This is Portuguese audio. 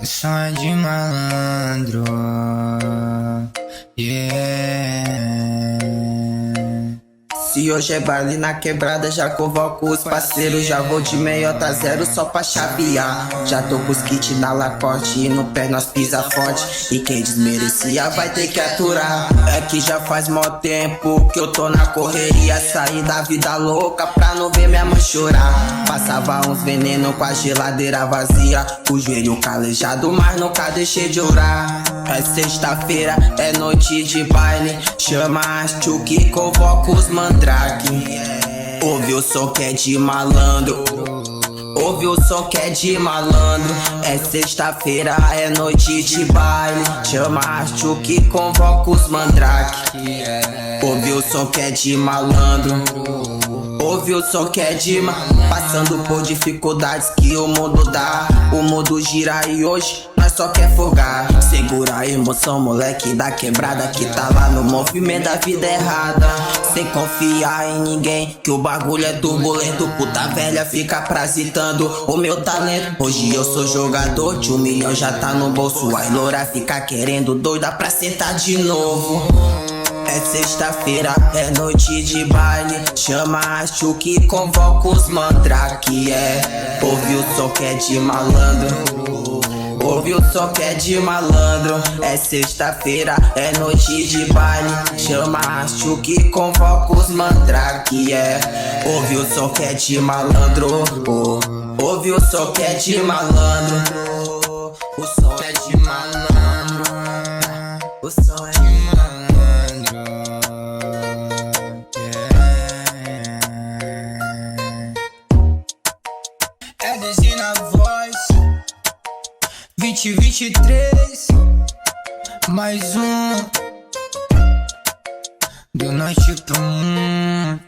O som é de malandro, yeah. Se hoje é baile na quebrada, já convoco os parceiros. Já vou de meiota zero só pra chavear. Já tô com os kits na lacote e no pé nós pisa forte. E quem desmerecia vai ter que aturar. É que já faz mó tempo que eu tô na correria. Saí da vida louca pra não ver minha mãe chorar. Passava uns veneno com a geladeira vazia, o joelho calejado, mas nunca deixei de orar. É sexta-feira, é noite de baile. Chama as tchuki, convoca os mandrake. Ouve o som que é de malandro, ouve o som que é de malandro. É sexta-feira, é noite de baile. Chama as tchuki, convoca os mandrake. Ouve o som que é de malandro, ouve o som que é de passando por dificuldades que o mundo dá. O mundo gira e hoje nós só quer folgar. Segura a emoção, moleque da quebrada que tá lá no movimento da vida errada. Sem confiar em ninguém, que o bagulho é turbulento. Puta velha fica parasitando o meu talento. Hoje eu sou jogador de 1 milhão, já tá no bolso. A loura fica querendo doida pra sentar de novo. É sexta-feira, é noite de baile. Chama a tchuki, convoca os mandrake. Ouve o som que é de malandro, ouve o som que é de malandro. É sexta-feira, é noite de baile. Chama a tchuki, convoca os mandrake. Ouve o som que é de malandro, ouve o som que é de malandro. O som é de malandro, o som é de malandro. É Desi na voz, 2023, mais um do norte pro mundo.